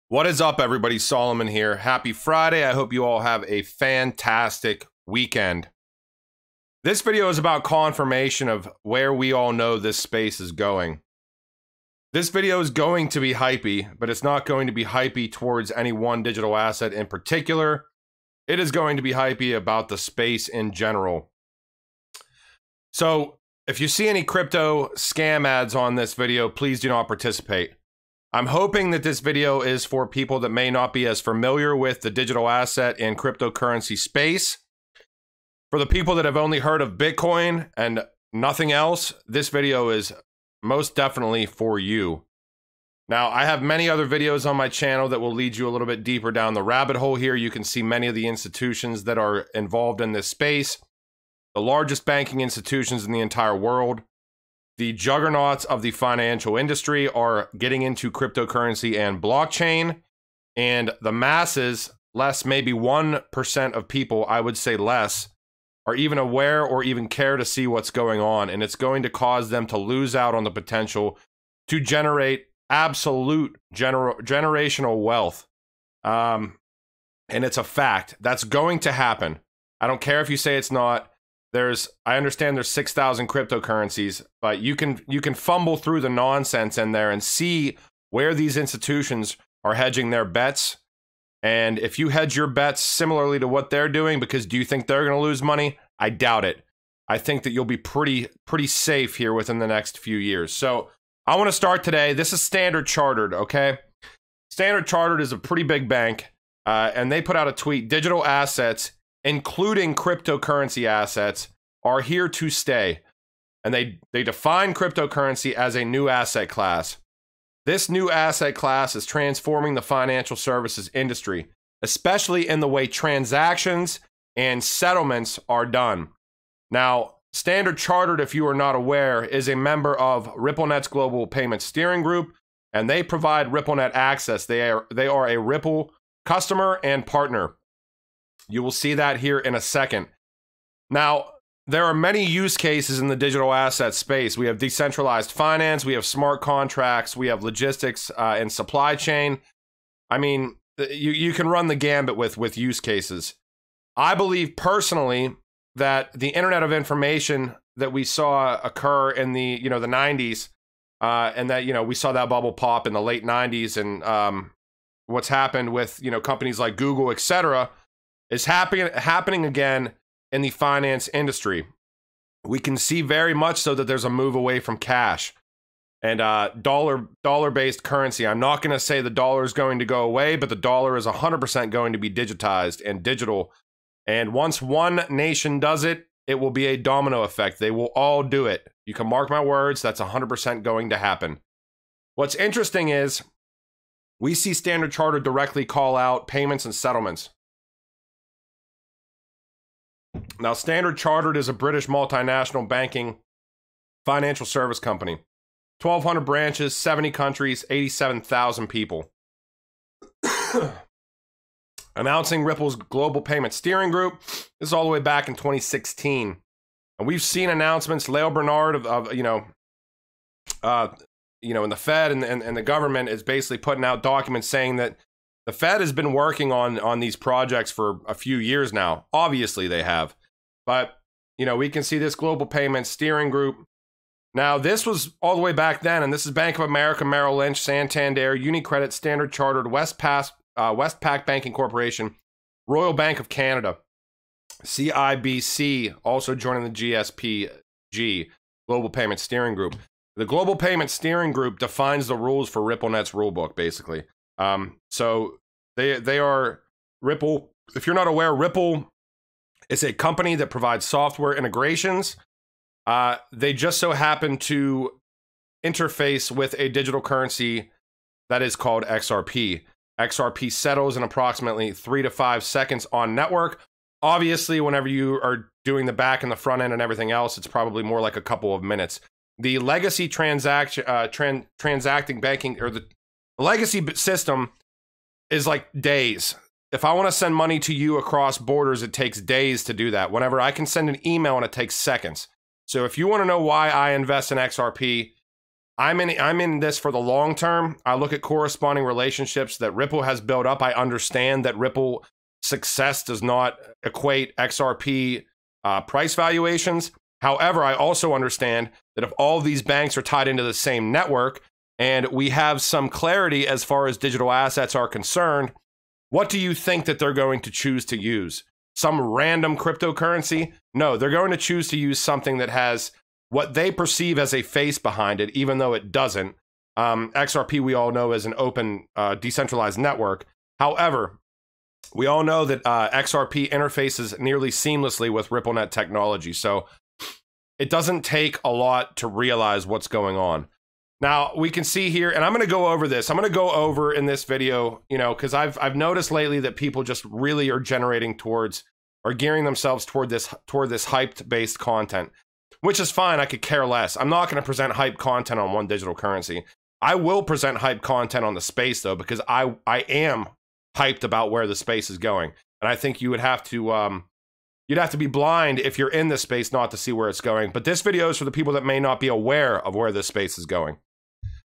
What is up, everybody? Solomon here. Happy Friday. I hope you all have a fantastic weekend. This video is about confirmation of where we all know this space is going. This video is going to be hypey, but it's not going to be hypey towards any one digital asset in particular. It is going to be hypey about the space in general. So, if you see any crypto scam ads on this video, please do not participate. I'm hoping that this video is for people that may not be as familiar with the digital asset and cryptocurrency space. For the people that have only heard of Bitcoin and nothing else, this video is most definitely for you. Now, I have many other videos on my channel that will lead you a little bit deeper down the rabbit hole here. You can see many of the institutions that are involved in this space, the largest banking institutions in the entire world. The juggernauts of the financial industry are getting into cryptocurrency and blockchain, and the masses, less maybe 1% of people, I would say less, are even aware or even care to see what's going on, and it's going to cause them to lose out on the potential to generate absolute generational wealth. And it's a fact. That's going to happen. I don't care if you say it's not. I understand there's 6,000 cryptocurrencies, but you can fumble through the nonsense in there and see where these institutions are hedging their bets. And if you hedge your bets similarly to what they're doing, because do you think they're going to lose money? I doubt it. I think that you'll be pretty safe here within the next few years. So I want to start today. This is Standard Chartered, okay? Standard Chartered is a pretty big bank, and they put out a tweet: digital assets, including cryptocurrency assets, are here to stay. And they define cryptocurrency as a new asset class. This new asset class is transforming the financial services industry, especially in the way transactions and settlements are done. Now, Standard Chartered, if you are not aware, is a member of RippleNet's Global Payment Steering Group, and they provide RippleNet access. They are a Ripple customer and partner. You will see that here in a second. Now, there are many use cases in the digital asset space. We have decentralized finance, we have smart contracts, we have logistics and supply chain. I mean, you can run the gambit with use cases. I believe personally that the Internet of Information that we saw occur in the the 90s, and that we saw that bubble pop in the late 90s, and what's happened with companies like Google, etc., is happening again in the finance industry. We can see very much so that there's a move away from cash and dollar-based currency. I'm not going to say the dollar is going to go away, but the dollar is 100% going to be digitized and digital. And once one nation does it, it will be a domino effect. They will all do it. You can mark my words, that's 100% going to happen. What's interesting is we see Standard Chartered directly call out payments and settlements. Now, Standard Chartered is a British multinational banking financial service company. 1,200 branches, 70 countries, 87,000 people. Announcing Ripple's Global Payment Steering Group. This is all the way back in 2016. And we've seen announcements. Lael Bernard in the Fed and the government is basically putting out documents saying that the Fed has been working on these projects for a few years now. Obviously, they have. But, we can see this Global Payment Steering Group. Now, this was all the way back then, and this is Bank of America, Merrill Lynch, Santander, UniCredit, Standard Chartered, Westpac Banking Corporation, Royal Bank of Canada, CIBC, also joining the GSPG, Global Payment Steering Group. The Global Payment Steering Group defines the rules for RippleNet's rulebook, basically. So they are Ripple. If you're not aware, Ripple is a company that provides software integrations. They just so happen to interface with a digital currency that is called XRP. XRP settles in approximately 3 to 5 seconds on network. Obviously, whenever you are doing the back and the front end and everything else, it's probably more like a couple of minutes. The legacy transacting banking, or the legacy system, is like days. If I want to send money to you across borders, it takes days to do that. Whenever I can send an email and it takes seconds. So if you want to know why I invest in XRP, I'm in this for the long term. I look at corresponding relationships that Ripple has built up. I understand that Ripple success does not equate XRP price valuations. However, I also understand that if all of these banks are tied into the same network and we have some clarity as far as digital assets are concerned, what do you think that they're going to choose to use? Some random cryptocurrency? No, they're going to choose to use something that has what they perceive as a face behind it, even though it doesn't. XRP, we all know, is an open, decentralized network. However, we all know that XRP interfaces nearly seamlessly with RippleNet technology. So it doesn't take a lot to realize what's going on. Now, we can see here, and I'm going to go over this. I'm going to go over in this video, you know, because I've noticed lately that people just really are generating towards, or gearing themselves toward this hyped-based content. Which is fine, I could care less. I'm not going to present hype content on one digital currency. I will present hype content on the space, though, because I am hyped about where the space is going. And I think you would have to, you'd have to be blind if you're in this space not to see where it's going. But this video is for the people that may not be aware of where this space is going.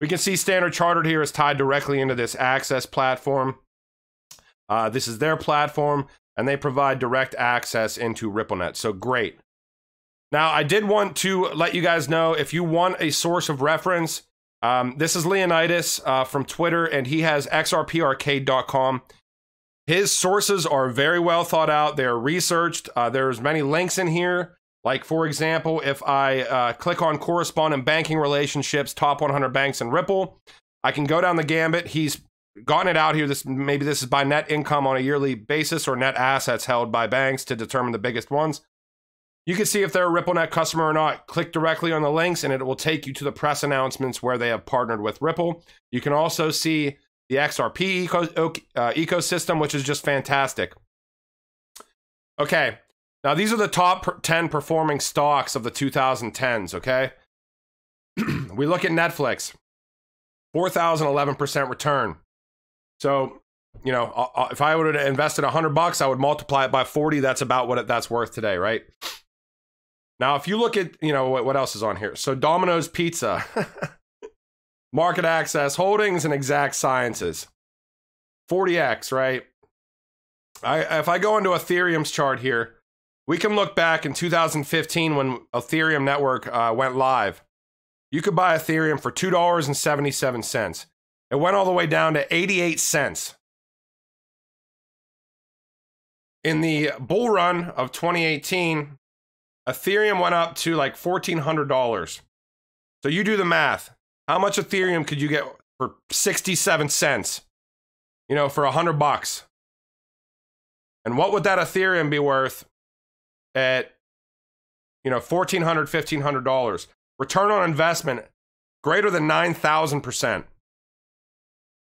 We can see Standard Chartered here is tied directly into this Access platform. This is their platform, and they provide direct access into RippleNet. So great. Now, I did want to let you guys know, if you want a source of reference, this is Leonidas from Twitter, and he has xrparcade.com. His sources are very well thought out. They're researched. There's many links in here. Like, for example, if I click on correspondent banking relationships, top 100 banks in Ripple, I can go down the gambit. He's gotten it out here. Maybe this is by net income on a yearly basis or net assets held by banks to determine the biggest ones. You can see if they're a RippleNet customer or not. Click directly on the links and it will take you to the press announcements where they have partnered with Ripple. You can also see the XRP ecosystem, which is just fantastic. Okay, now these are the top 10 performing stocks of the 2010s, okay? We look at Netflix, 4,011% return. So, you know, if I would have invested $100, I would multiply it by 40. That's about what that's worth today, right? Now, if you look at, you know, what else is on here? So Domino's Pizza, Market Access Holdings, and Exact Sciences. 40x, right? If I go into Ethereum's chart here, we can look back in 2015 when Ethereum network went live. You could buy Ethereum for $2.77. It went all the way down to 88 cents. In the bull run of 2018, Ethereum went up to like $1,400. So you do the math. How much Ethereum could you get for 67 cents? You know, for $100. And what would that Ethereum be worth at, you know, $1,400, $1,500? Return on investment greater than 9,000%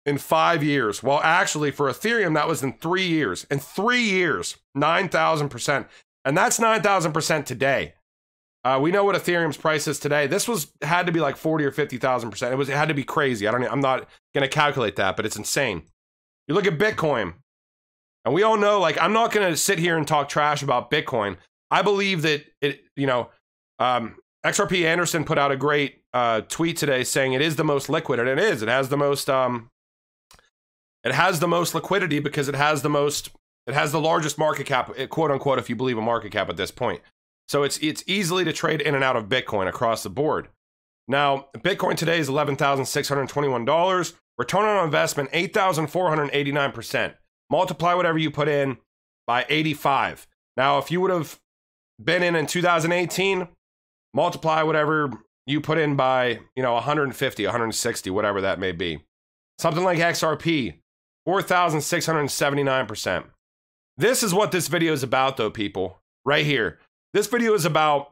in 5 years. Well, actually, for Ethereum, that was in 3 years. In 3 years, 9,000%. And that's 9,000% today. We know what Ethereum's price is today. This had to be like 40 or 50,000%. It had to be crazy. I'm not going to calculate that, but it's insane. You look at Bitcoin, and we all know, like, I'm not going to sit here and talk trash about Bitcoin. I believe that XRP Anderson put out a great tweet today saying it is the most liquid, and it is. It has the most. It has the most liquidity because it has the largest market cap, quote unquote, if you believe a market cap at this point. So it's easily to trade in and out of Bitcoin across the board. Now, Bitcoin today is $11,621. Return on investment, 8,489%. Multiply whatever you put in by 85. Now, if you would have been in 2018, multiply whatever you put in by, 150, 160, whatever that may be. Something like XRP, 4,679%. This is what this video is about, though, people. Right here. This video is about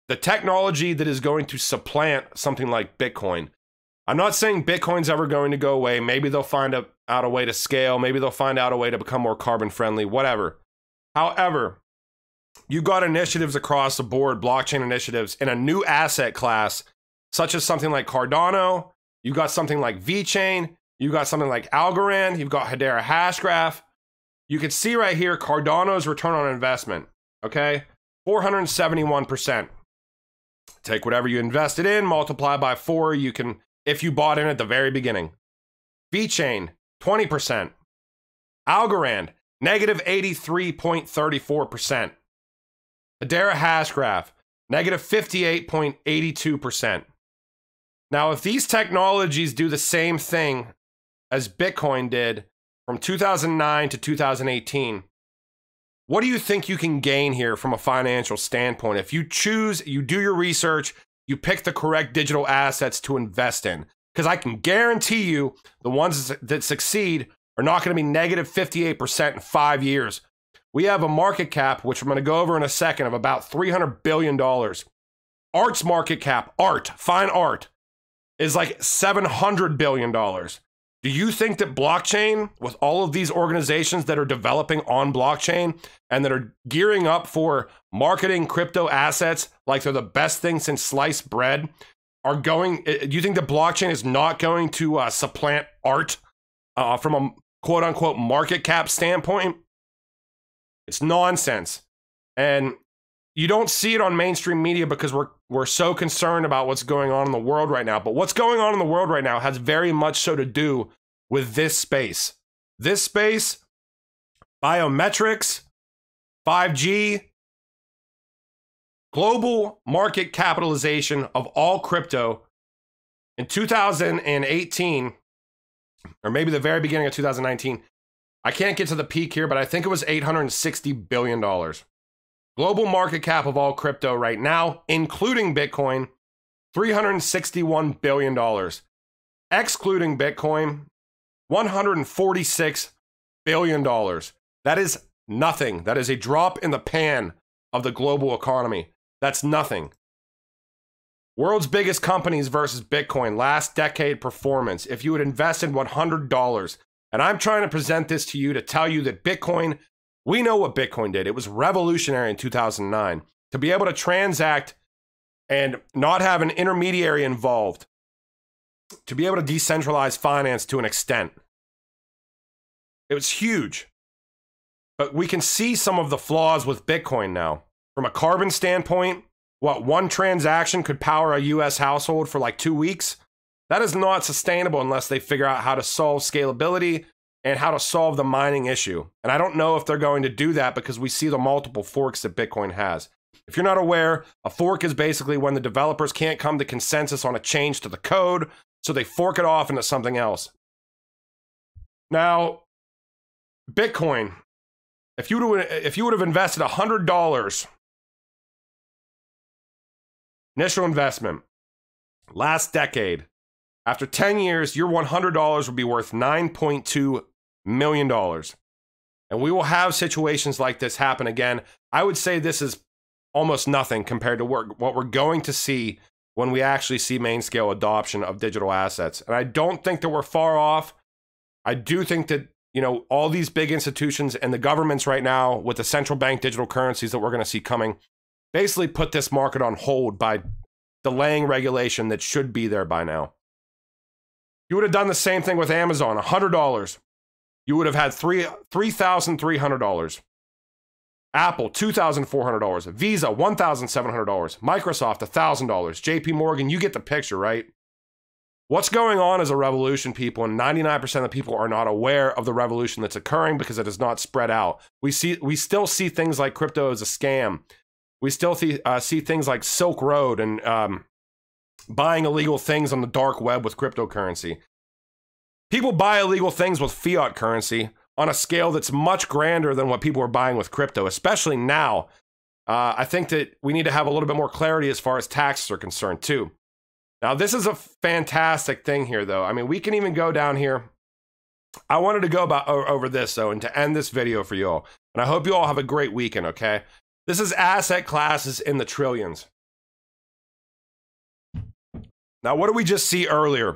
the technology that is going to supplant something like Bitcoin. I'm not saying Bitcoin's ever going to go away. Maybe they'll find out a way to scale. Maybe they'll find out a way to become more carbon friendly, whatever. However, you've got initiatives across the board, blockchain initiatives, in a new asset class, such as something like Cardano. You've got something like VeChain. You've got something like Algorand. You've got Hedera Hashgraph. You can see right here Cardano's return on investment, okay? 471%. Take whatever you invested in, multiply by 4. You can, if you bought in at the very beginning. VeChain, 20%. Algorand, negative 83.34%. Hedera Hashgraph, negative 58.82%. Now, if these technologies do the same thing as Bitcoin did from 2009 to 2018, what do you think you can gain here from a financial standpoint? If you choose, you do your research, you pick the correct digital assets to invest in. Because I can guarantee you the ones that succeed are not going to be negative 58% in 5 years. We have a market cap, which I'm going to go over in a second, of about $300 billion. Art's market cap, fine art, is like $700 billion. Do you think that blockchain, with all of these organizations that are developing on blockchain and that are gearing up for marketing crypto assets like they're the best thing since sliced bread, are going, do you think that blockchain is not going to supplant art from a quote unquote market cap standpoint? It's nonsense. And you don't see it on mainstream media because we're so concerned about what's going on in the world right now. But what's going on in the world right now has very much so to do with this space. This space, biometrics, 5G, global market capitalization of all crypto in 2018, or maybe the very beginning of 2019. I can't get to the peak here, but I think it was $860 billion. Global market cap of all crypto right now, including Bitcoin, $361 billion. Excluding Bitcoin, $146 billion. That is nothing. That is a drop in the pan of the global economy. That's nothing. World's biggest companies versus Bitcoin, last decade performance. If you had invested $100, and I'm trying to present this to you to tell you that Bitcoin, we know what Bitcoin did. It was revolutionary in 2009. To be able to transact and not have an intermediary involved, to be able to decentralize finance to an extent. It was huge. But we can see some of the flaws with Bitcoin now. From a carbon standpoint, what, one transaction could power a US household for like 2 weeks? That is not sustainable unless they figure out how to solve scalability and how to solve the mining issue. And I don't know if they're going to do that because we see the multiple forks that Bitcoin has. If you're not aware, a fork is basically when the developers can't come to consensus on a change to the code, so they fork it off into something else. Now, Bitcoin, if you would have invested $100, initial investment, last decade, after 10 years, your $100 will be worth $9.2 million. And we will have situations like this happen again. I would say this is almost nothing compared to what we're going to see when we actually see main scale adoption of digital assets. And I don't think that we're far off. I do think that, you know, all these big institutions and the governments right now with the central bank digital currencies that we're going to see coming basically put this market on hold by delaying regulation that should be there by now. You would have done the same thing with Amazon, $100. You would have had $3,300. Apple, $2,400. Visa, $1,700. Microsoft, $1,000. JP Morgan, you get the picture, right? What's going on is a revolution, people, and 99% of the people are not aware of the revolution that's occurring because it is not spread out. We still see things like crypto as a scam. We still see things like Silk Road and buying illegal things on the dark web with cryptocurrency. People buy illegal things with fiat currency on a scale that's much grander than what people are buying with crypto, especially now. I think that we need to have a little bit more clarity as far as taxes are concerned, too. Now, this is a fantastic thing here, though. I mean, we can even go down here. I wanted to go over this, though, and to end this video for you all. And I hope you all have a great weekend, okay? This is asset classes in the trillions. Now, what did we just see earlier?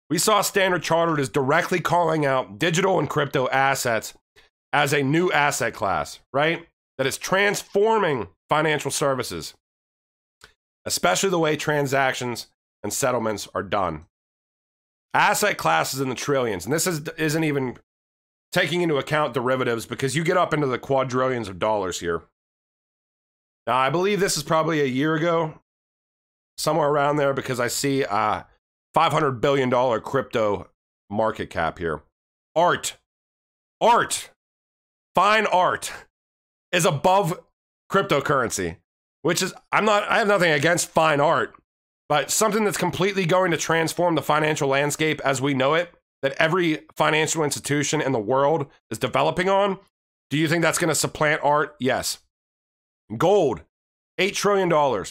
We saw Standard Chartered is directly calling out digital and crypto assets as a new asset class, right? That is transforming financial services, especially the way transactions and settlements are done. Asset classes in the trillions, and this isn't even taking into account derivatives because you get up into the quadrillions of dollars here. Now, I believe this is probably a year ago. somewhere around there, because I see $500 billion crypto market cap here. Art, fine art is above cryptocurrency, which is, I have nothing against fine art, but something that's completely going to transform the financial landscape as we know it, that every financial institution in the world is developing on. Do you think that's going to supplant art? Yes. Gold, $8 trillion.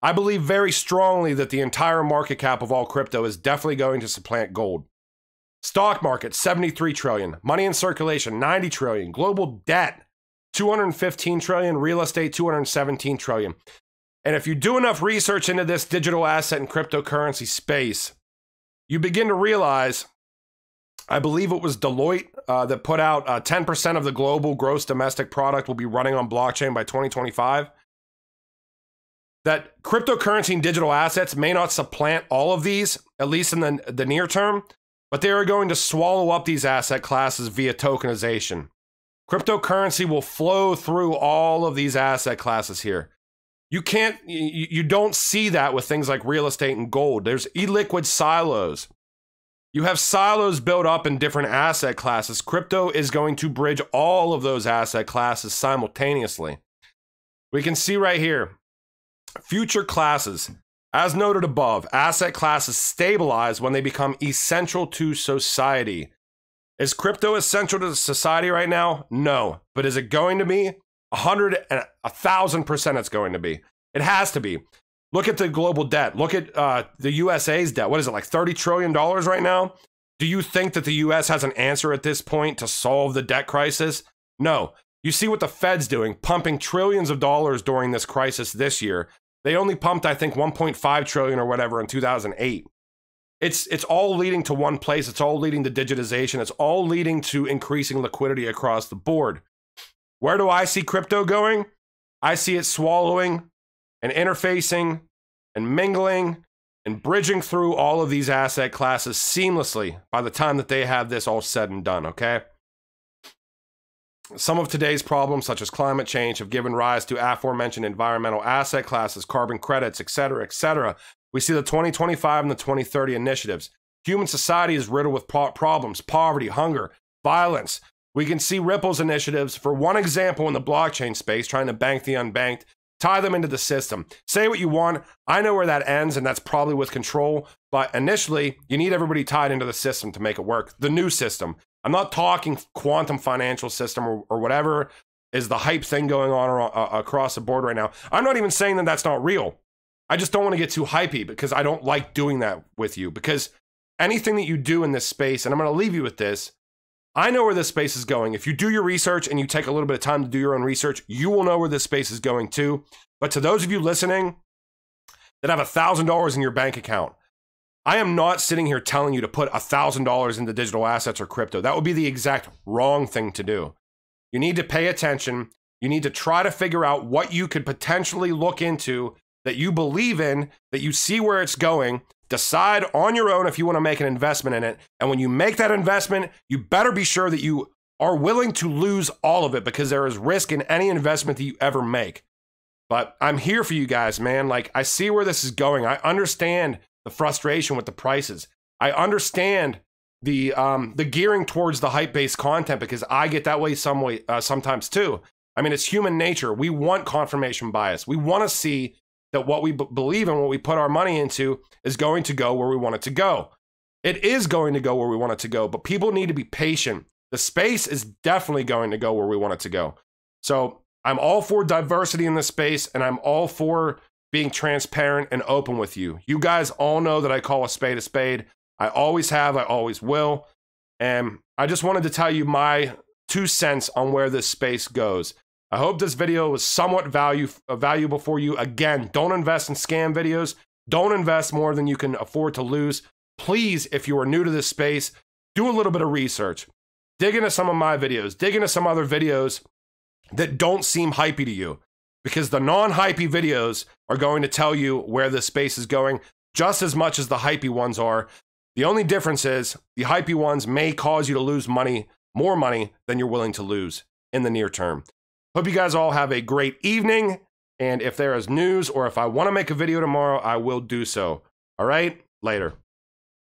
I believe very strongly that the entire market cap of all crypto is definitely going to supplant gold. Stock market, 73 trillion. Money in circulation, 90 trillion. Global debt, 215 trillion. Real estate, 217 trillion. And if you do enough research into this digital asset and cryptocurrency space, you begin to realize, I believe it was Deloitte that put out 10% of the global gross domestic product will be running on blockchain by 2025. That cryptocurrency and digital assets may not supplant all of these, at least in the near term, but they are going to swallow up these asset classes via tokenization. Cryptocurrency will flow through all of these asset classes here. You don't see that with things like real estate and gold. There's illiquid silos. You have silos built up in different asset classes. Crypto is going to bridge all of those asset classes simultaneously. We can see right here, future classes. As noted above, asset classes stabilize when they become essential to society. Is crypto essential to society right now? No. But is it going to be? 1,000% it's going to be. It has to be. Look at the global debt. Look at the USA's debt. What is it, like $30 trillion right now? Do you think that the US has an answer at this point to solve the debt crisis? No. You see what the Fed's doing, pumping trillions of dollars during this crisis this year. They only pumped, I think, 1.5 trillion or whatever in 2008. It's all leading to one place. It's all leading to digitization. It's all leading to increasing liquidity across the board. Where do I see crypto going? I see it swallowing and interfacing and mingling and bridging through all of these asset classes seamlessly by the time that they have this all said and done, okay? Some of today's problems, such as climate change, have given rise to aforementioned environmental asset classes, carbon credits, etc., etc. We see the 2025 and the 2030 initiatives. Human society is riddled with problems, poverty, hunger, violence. We can see Ripple's initiatives, for one example, in the blockchain space, trying to bank the unbanked, tie them into the system. Say what you want. I know where that ends, and that's probably with control. But initially, you need everybody tied into the system to make it work. The new system. I'm not talking quantum financial system or whatever is the hype thing going on across the board right now. I'm not even saying that that's not real. I just don't want to get too hypey because I don't like doing that with you. Because anything that you do in this space, and I'm going to leave you with this, I know where this space is going. If you do your research and you take a little bit of time to do your own research, you will know where this space is going too. But to those of you listening that have $1,000 in your bank account, I am not sitting here telling you to put $1,000 into digital assets or crypto. That would be the exact wrong thing to do. You need to pay attention. You need to try to figure out what you could potentially look into that you believe in, that you see where it's going. Decide on your own if you want to make an investment in it. And when you make that investment, you better be sure that you are willing to lose all of it, because there is risk in any investment that you ever make. But I'm here for you guys, man. Like, I see where this is going. I understand the frustration with the prices. I understand the gearing towards the hype-based content, because I get that way sometimes too. I mean, it's human nature. We want confirmation bias. We want to see that what we believe in, what we put our money into, is going to go where we want it to go. It is going to go where we want it to go, but people need to be patient. The space is definitely going to go where we want it to go. So I'm all for diversity in this space, and I'm all for being transparent and open with you. You guys all know that I call a spade a spade. I always have, I always will. And I just wanted to tell you my 2 cents on where this space goes. I hope this video was somewhat valuable for you. Again, don't invest in scam videos. Don't invest more than you can afford to lose. Please, if you are new to this space, do a little bit of research. Dig into some of my videos. Dig into some other videos that don't seem hypey to you, because the non-hypey videos are going to tell you where this space is going just as much as the hypey ones are. The only difference is the hypey ones may cause you to lose money, more money than you're willing to lose in the near term. Hope you guys all have a great evening, And if there is news or if I want to make a video tomorrow, I will do so. All right, later.